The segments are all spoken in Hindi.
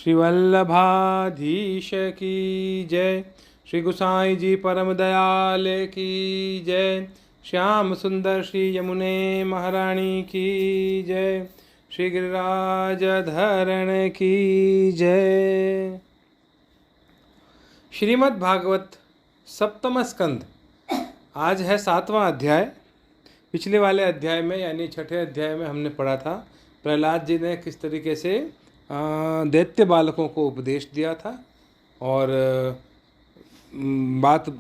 श्री वल्लभाधीश की जय। श्री गोसाई जी परम दयाल की जय। श्याम सुंदर श्री यमुने महारानी की जय। श्री गिरिराज धरण की जय। श्रीमद् भागवत सप्तम स्कंद। आज है 7वां अध्याय। पिछले वाले अध्याय में यानी छठे अध्याय में हमने पढ़ा था प्रहलाद जी ने किस तरीके से दैत्य बालकों को उपदेश दिया था और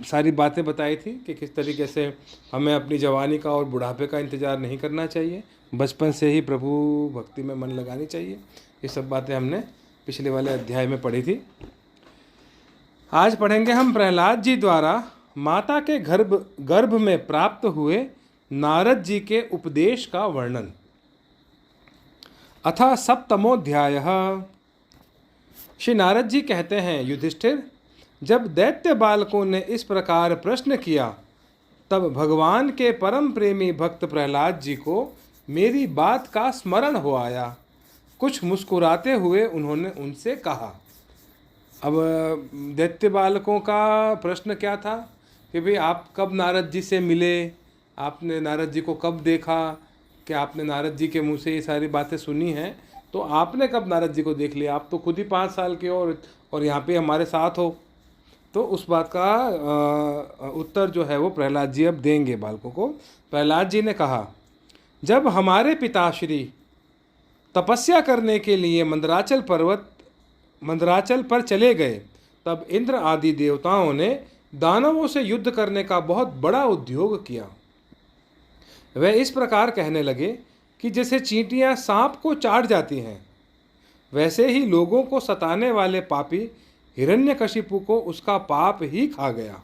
सारी बातें बताई थी कि किस तरीके से हमें अपनी जवानी का और बुढ़ापे का इंतज़ार नहीं करना चाहिए, बचपन से ही प्रभु भक्ति में मन लगानी चाहिए। ये सब बातें हमने पिछले वाले अध्याय में पढ़ी थी। आज पढ़ेंगे हम प्रहलाद जी द्वारा माता के गर्भ में प्राप्त हुए नारद जी के उपदेश का वर्णन। अथ सप्तमोध्याय। श्री नारद जी कहते हैं, युधिष्ठिर, जब दैत्य बालकों ने इस प्रकार प्रश्न किया तब भगवान के परम प्रेमी भक्त प्रहलाद जी को मेरी बात का स्मरण हो आया। कुछ मुस्कुराते हुए उन्होंने उनसे कहा। अब दैत्य बालकों का प्रश्न क्या था कि भाई आप कब नारद जी से मिले, आपने नारद जी को कब देखा, कि आपने नारद जी के मुंह से ये सारी बातें सुनी हैं, तो आपने कब नारद जी को देख लिया? आप तो खुद ही 5 साल के हो और यहाँ पे हमारे साथ हो। तो उस बात का उत्तर जो है वो प्रहलाद जी अब देंगे बालकों को। प्रहलाद जी ने कहा, जब हमारे पिताश्री तपस्या करने के लिए मंदराचल पर चले गए तब इंद्र आदि देवताओं ने दानवों से युद्ध करने का बहुत बड़ा उद्योग किया। वे इस प्रकार कहने लगे कि जैसे चींटियां सांप को चाट जाती हैं, वैसे ही लोगों को सताने वाले पापी हिरण्यकशिपु को उसका पाप ही खा गया।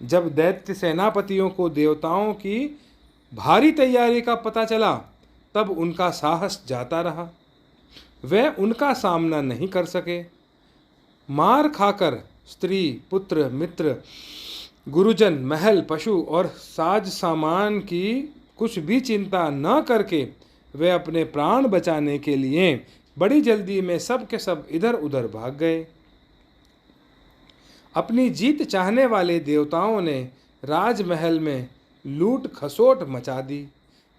जब दैत्य सेनापतियों को देवताओं की भारी तैयारी का पता चला तब उनका साहस जाता रहा। वे उनका सामना नहीं कर सके। मार खाकर स्त्री, पुत्र, मित्र, गुरुजन, महल, पशु और साज सामान की कुछ भी चिंता न करके वे अपने प्राण बचाने के लिए बड़ी जल्दी में सब के सब इधर उधर भाग गए। अपनी जीत चाहने वाले देवताओं ने राजमहल में लूट खसोट मचा दी।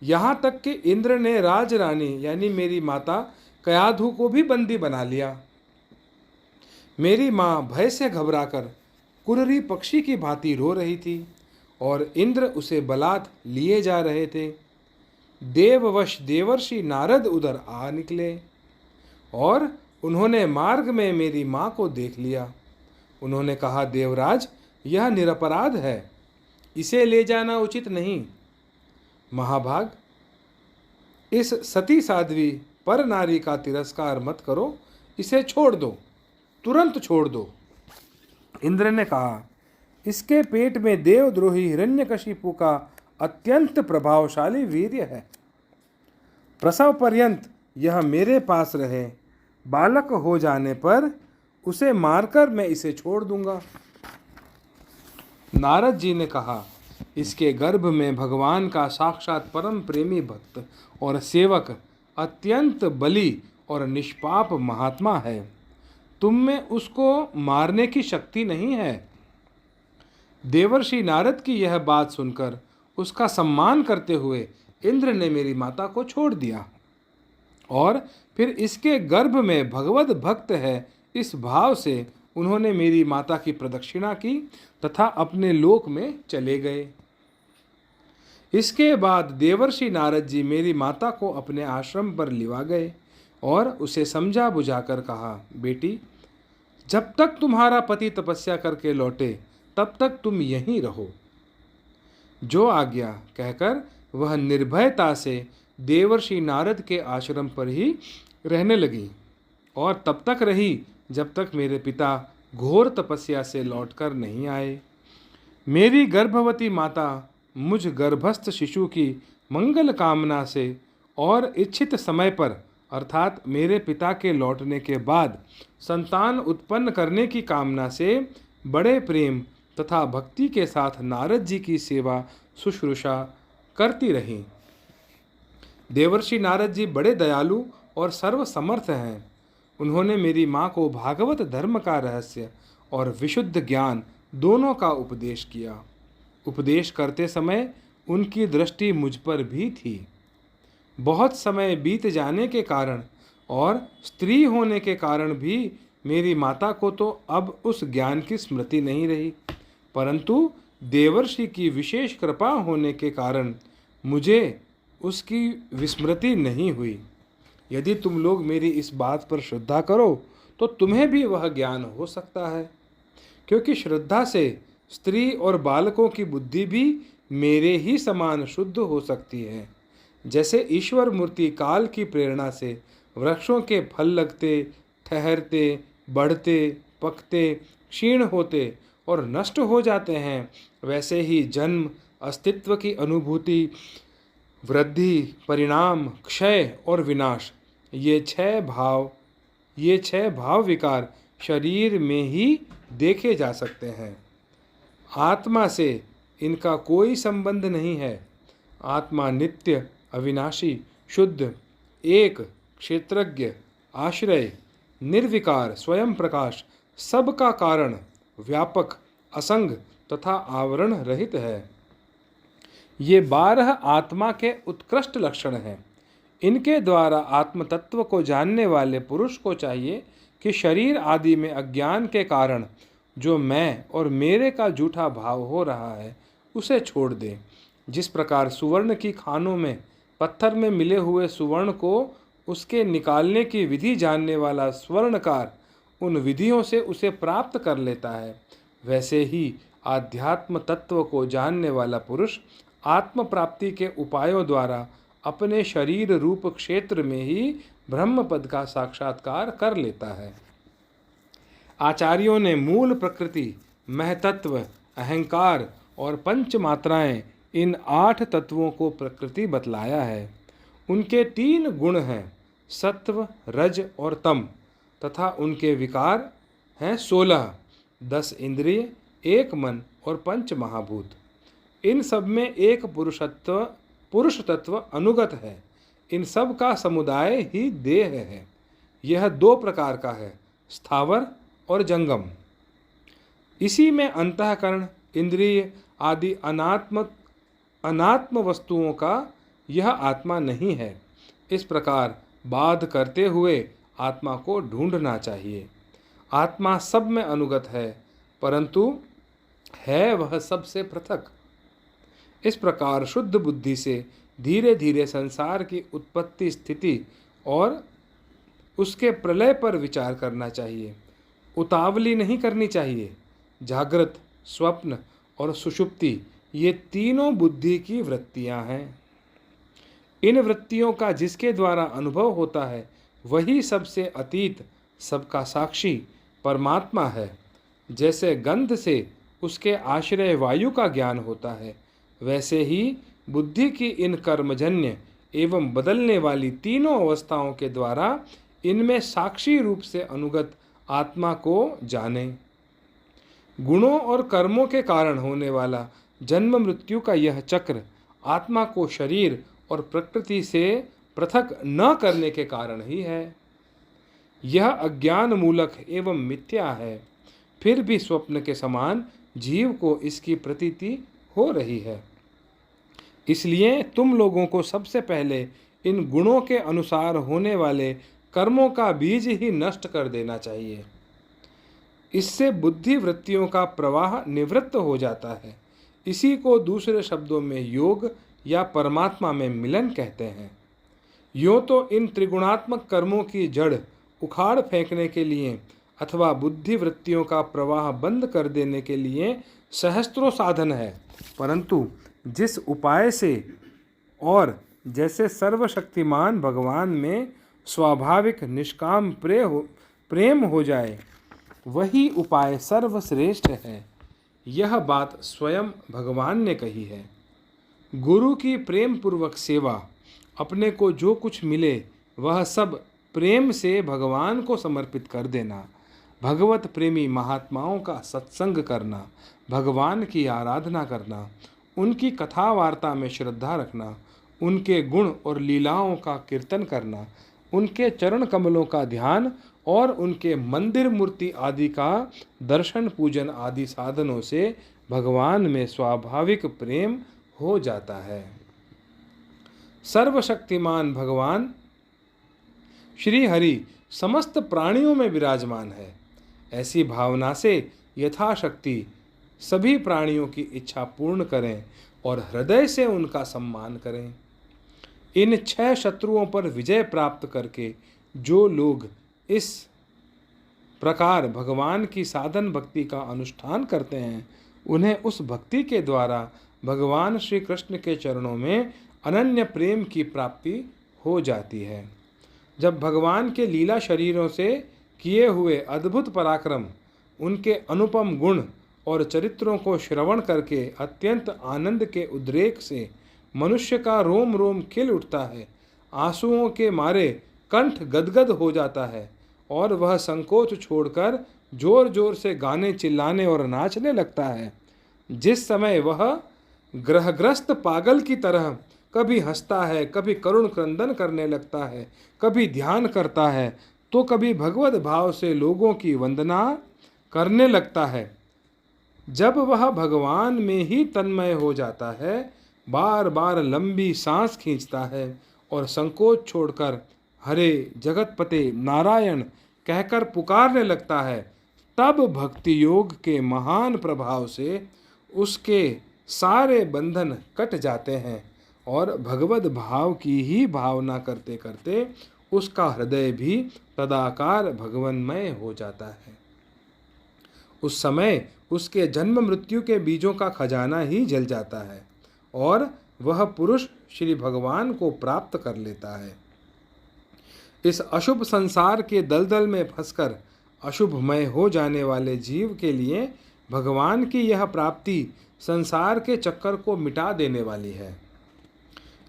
यहाँ तक कि इंद्र ने राजरानी यानी मेरी माता कयाधु को भी बंदी बना लिया। मेरी माँ भय से घबराकर कुररी पक्षी की भांति रो रही थी और इंद्र उसे बलात् लिए जा रहे थे। देववश देवर्षि नारद उधर आ निकले और उन्होंने मार्ग में मेरी माँ को देख लिया। उन्होंने कहा, देवराज, यह निरपराध है, इसे ले जाना उचित नहीं। महाभाग, इस सती साध्वी पर नारी का तिरस्कार मत करो, इसे छोड़ दो, तुरंत छोड़ दो। इंद्र ने कहा, इसके पेट में देवद्रोही हिरण्यकशिपु का अत्यंत प्रभावशाली वीर्य है। प्रसव पर्यंत यह मेरे पास रहे, बालक हो जाने पर उसे मारकर मैं इसे छोड़ दूंगा। नारद जी ने कहा, इसके गर्भ में भगवान का साक्षात परम प्रेमी भक्त और सेवक अत्यंत बली और निष्पाप महात्मा है। तुम में उसको मारने की शक्ति नहीं है। देवर्षि नारद की यह बात सुनकर उसका सम्मान करते हुए इंद्र ने मेरी माता को छोड़ दिया और फिर इसके गर्भ में भगवत भक्त है इस भाव से उन्होंने मेरी माता की प्रदक्षिणा की तथा अपने लोक में चले गए। इसके बाद देवर्षि नारद जी मेरी माता को अपने आश्रम पर लिवा गए और उसे समझा बुझाकर कहा, बेटी, जब तक तुम्हारा पति तपस्या करके लौटे तब तक तुम यहीं रहो। जो आज्ञा कहकर वह निर्भयता से देवर्षि नारद के आश्रम पर ही रहने लगी और तब तक रही जब तक मेरे पिता घोर तपस्या से लौटकर नहीं आए। मेरी गर्भवती माता मुझ गर्भस्थ शिशु की मंगल कामना से और इच्छित समय पर अर्थात मेरे पिता के लौटने के बाद संतान उत्पन्न करने की कामना से बड़े प्रेम तथा भक्ति के साथ नारद जी की सेवा शुश्रूषा करती रही। देवर्षि नारद जी बड़े दयालु और सर्वसमर्थ हैं। उन्होंने मेरी माँ को भागवत धर्म का रहस्य और विशुद्ध ज्ञान दोनों का उपदेश किया। उपदेश करते समय उनकी दृष्टि मुझ पर भी थी। बहुत समय बीत जाने के कारण और स्त्री होने के कारण भी मेरी माता को तो अब उस ज्ञान की स्मृति नहीं रही, परंतु देवर्षि की विशेष कृपा होने के कारण मुझे उसकी विस्मृति नहीं हुई। यदि तुम लोग मेरी इस बात पर श्रद्धा करो तो तुम्हें भी वह ज्ञान हो सकता है, क्योंकि श्रद्धा से स्त्री और बालकों की बुद्धि भी मेरे ही समान शुद्ध हो सकती है। जैसे ईश्वर मूर्ति काल की प्रेरणा से वृक्षों के फल लगते, ठहरते, बढ़ते, पकते, क्षीण होते और नष्ट हो जाते हैं, वैसे ही जन्म, अस्तित्व की अनुभूति, वृद्धि, परिणाम, क्षय और विनाश, ये छह भाव विकार शरीर में ही देखे जा सकते हैं। आत्मा से इनका कोई संबंध नहीं है। आत्मा नित्य, अविनाशी, शुद्ध, एक, क्षेत्रज्ञ, आश्रय, निर्विकार, स्वयं प्रकाश, सबका कारण, व्यापक, असंग तथा आवरण रहित है। ये 12 आत्मा के उत्कृष्ट लक्षण हैं। इनके द्वारा आत्म तत्व को जानने वाले पुरुष को चाहिए कि शरीर आदि में अज्ञान के कारण जो मैं और मेरे का झूठा भाव हो रहा है उसे छोड़ दे। जिस प्रकार सुवर्ण की खानों में पत्थर में मिले हुए सुवर्ण को उसके निकालने की विधि जानने वाला स्वर्णकार उन विधियों से उसे प्राप्त कर लेता है, वैसे ही आध्यात्म तत्व को जानने वाला पुरुष आत्म प्राप्ति के उपायों द्वारा अपने शरीर रूप क्षेत्र में ही ब्रह्म पद का साक्षात्कार कर लेता है। आचार्यों ने मूल प्रकृति, महतत्व, अहंकार और पंच मात्राएं, इन 8 तत्वों को प्रकृति बतलाया है। उनके 3 गुण हैं, सत्व, रज और तम, तथा उनके विकार हैं 16, 10 इंद्रिय, 1 मन और 5 महाभूत। इन सब में एक पुरुष तत्व अनुगत है। इन सब का समुदाय ही देह है। यह 2 प्रकार का है, स्थावर और जंगम। इसी में अंतःकरण, इंद्रिय आदि अनात्म वस्तुओं का यह आत्मा नहीं है। इस प्रकार बाध करते हुए आत्मा को ढूंढना चाहिए। आत्मा सब में अनुगत है, परंतु है वह सबसे पृथक। इस प्रकार शुद्ध बुद्धि से धीरे धीरे संसार की उत्पत्ति, स्थिति और उसके प्रलय पर विचार करना चाहिए। उतावली नहीं करनी चाहिए। जागृत, स्वप्न और सुषुप्ति, ये तीनों बुद्धि की वृत्तियां हैं। इन वृत्तियों का जिसके द्वारा अनुभव होता है वही सबसे अतीत, सबका साक्षी परमात्मा है। जैसे गंध से उसके आश्रय वायु का ज्ञान होता है, वैसे ही बुद्धि की इन कर्मजन्य एवं बदलने वाली तीनों अवस्थाओं के द्वारा इनमें साक्षी रूप से अनुगत आत्मा को जाने। गुणों और कर्मों के कारण होने वाला जन्म मृत्यु का यह चक्र आत्मा को शरीर और प्रकृति से पृथक न करने के कारण ही है। यह अज्ञान मूलक एवं मिथ्या है, फिर भी स्वप्न के समान जीव को इसकी प्रतीति हो रही है। इसलिए तुम लोगों को सबसे पहले इन गुणों के अनुसार होने वाले कर्मों का बीज ही नष्ट कर देना चाहिए। इससे बुद्धि वृत्तियों का प्रवाह निवृत्त हो जाता है। इसी को दूसरे शब्दों में योग या परमात्मा में मिलन कहते हैं। यूँ तो इन त्रिगुणात्मक कर्मों की जड़ उखाड़ फेंकने के लिए अथवा बुद्धि वृत्तियों का प्रवाह बंद कर देने के लिए सहस्त्रों साधन है, परंतु जिस उपाय से और जैसे सर्वशक्तिमान भगवान में स्वाभाविक निष्काम प्रेम हो जाए, वही उपाय सर्वश्रेष्ठ है। यह बात स्वयं भगवान ने कही है। गुरु की प्रेम पूर्वक सेवा, अपने को जो कुछ मिले वह सब प्रेम से भगवान को समर्पित कर देना, भगवत प्रेमी महात्माओं का सत्संग करना, भगवान की आराधना करना, उनकी कथा वार्ता में श्रद्धा रखना, उनके गुण और लीलाओं का कीर्तन करना, उनके चरण कमलों का ध्यान और उनके मंदिर मूर्ति आदि का दर्शन पूजन आदि साधनों से भगवान में स्वाभाविक प्रेम हो जाता है। सर्वशक्तिमान भगवान श्री हरि समस्त प्राणियों में विराजमान है। ऐसी भावना से यथाशक्ति सभी प्राणियों की इच्छा पूर्ण करें और हृदय से उनका सम्मान करें। इन 6 शत्रुओं पर विजय प्राप्त करके जो लोग इस प्रकार भगवान की साधन भक्ति का अनुष्ठान करते हैं, उन्हें उस भक्ति के द्वारा भगवान श्री कृष्ण के चरणों में अनन्य प्रेम की प्राप्ति हो जाती है। जब भगवान के लीला शरीरों से किए हुए अद्भुत पराक्रम, उनके अनुपम गुण और चरित्रों को श्रवण करके अत्यंत आनंद के उद्रेक से मनुष्य का रोम रोम खिल उठता है, आंसुओं के मारे कंठ गदगद हो जाता है और वह संकोच छोड़कर जोर जोर से गाने, चिल्लाने और नाचने लगता है। जिस समय वह ग्रहग्रस्त पागल की तरह कभी हंसता है, कभी करुण क्रंदन करने लगता है, कभी ध्यान करता है, तो कभी भगवत भाव से लोगों की वंदना करने लगता है। जब वह भगवान में ही तन्मय हो जाता है, बार बार लंबी सांस खींचता है और संकोच छोड़कर हरे जगतपते नारायण कहकर पुकारने लगता है, तब भक्ति योग के महान प्रभाव से उसके सारे बंधन कट जाते हैं और भगवत भाव की ही भावना करते करते उसका हृदय भी तदाकार भगवन्मय हो जाता है। उस समय उसके जन्म मृत्यु के बीजों का खजाना ही जल जाता है और वह पुरुष श्री भगवान को प्राप्त कर लेता है। इस अशुभ संसार के दलदल में फंसकर अशुभमय हो जाने वाले जीव के लिए भगवान की यह प्राप्ति संसार के चक्कर को मिटा देने वाली है।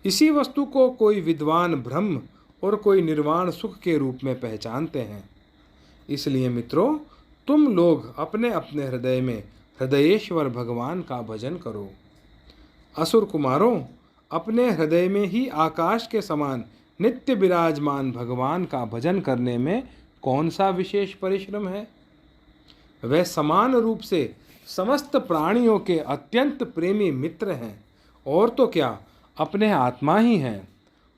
इसी वस्तु को कोई विद्वान ब्रह्म और कोई निर्वाण सुख के रूप में पहचानते हैं। इसलिए मित्रों, तुम लोग अपने अपने हृदय में हृदयेश्वर भगवान का भजन करो। असुर कुमारों, अपने हृदय में ही आकाश के समान नित्य विराजमान भगवान का भजन करने में कौन सा विशेष परिश्रम है। वे समान रूप से समस्त प्राणियों के अत्यंत प्रेमी मित्र हैं और तो क्या, अपने आत्मा ही हैं।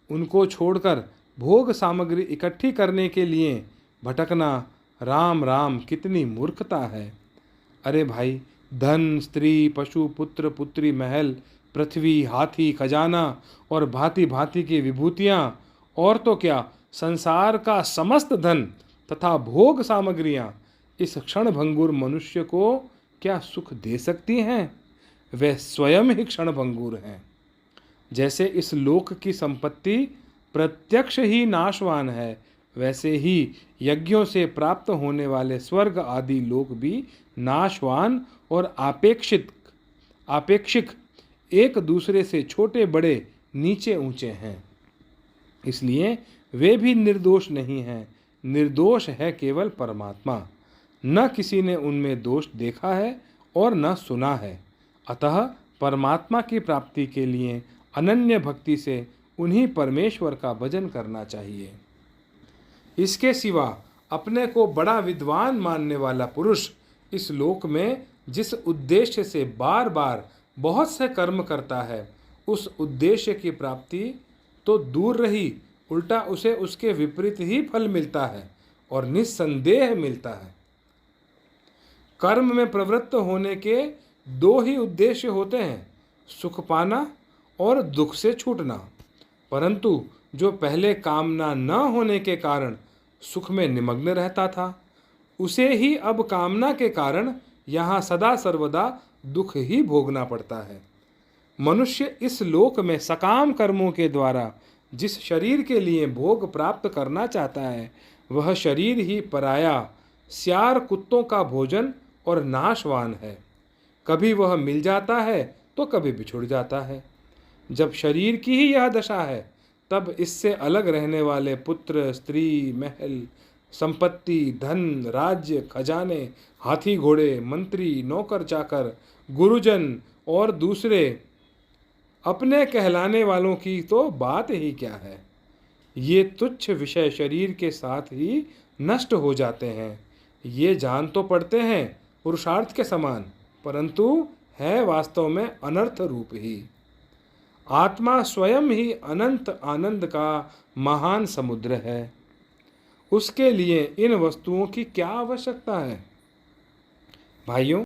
उनको छोड़कर भोग सामग्री इकट्ठी करने के लिए भटकना राम राम कितनी मूर्खता है। अरे भाई, धन, स्त्री, पशु, पुत्र, पुत्री, महल, पृथ्वी, हाथी, खजाना और भांति भांति की विभूतियाँ और तो क्या, संसार का समस्त धन तथा भोग सामग्रियाँ इस क्षणभंगुर मनुष्य को क्या सुख दे सकती हैं। वे स्वयं ही क्षणभंगुर हैं। जैसे इस लोक की संपत्ति प्रत्यक्ष ही नाशवान है, वैसे ही यज्ञों से प्राप्त होने वाले स्वर्ग आदि लोक भी नाशवान और आपेक्षिक एक दूसरे से छोटे बड़े नीचे ऊंचे हैं। इसलिए वे भी निर्दोष नहीं हैं। निर्दोष है केवल परमात्मा। न किसी ने उनमें दोष देखा है और न सुना है। अतः परमात्मा की प्राप्ति के लिए अनन्य भक्ति से उन्हीं परमेश्वर का भजन करना चाहिए। इसके सिवा अपने को बड़ा विद्वान मानने वाला पुरुष इस लोक में जिस उद्देश्य से बार बार बहुत से कर्म करता है, उस उद्देश्य की प्राप्ति तो दूर रही, उल्टा उसे उसके विपरीत ही फल मिलता है और निस्संदेह मिलता है। कर्म में प्रवृत्त होने के 2 ही उद्देश्य होते हैं, सुख पाना और दुख से छूटना। परंतु जो पहले कामना न होने के कारण सुख में निमग्न रहता था, उसे ही अब कामना के कारण यहाँ सदा सर्वदा दुख ही भोगना पड़ता है। मनुष्य इस लोक में सकाम कर्मों के द्वारा जिस शरीर के लिए भोग प्राप्त करना चाहता है, वह शरीर ही पराया स्यार कुत्तों का भोजन और नाशवान है। कभी वह मिल जाता है तो कभी बिछुड़ जाता है। जब शरीर की ही यह दशा है, तब इससे अलग रहने वाले पुत्र, स्त्री, महल, संपत्ति, धन, राज्य, खजाने, हाथी घोड़े, मंत्री, नौकर चाकर, गुरुजन और दूसरे अपने कहलाने वालों की तो बात ही क्या है। ये तुच्छ विषय शरीर के साथ ही नष्ट हो जाते हैं। ये जान तो पड़ते हैं पुरुषार्थ के समान, परंतु है वास्तव में अनर्थ रूप ही। आत्मा स्वयं ही अनंत आनंद का महान समुद्र है। उसके लिए इन वस्तुओं की क्या आवश्यकता है? भाइयों,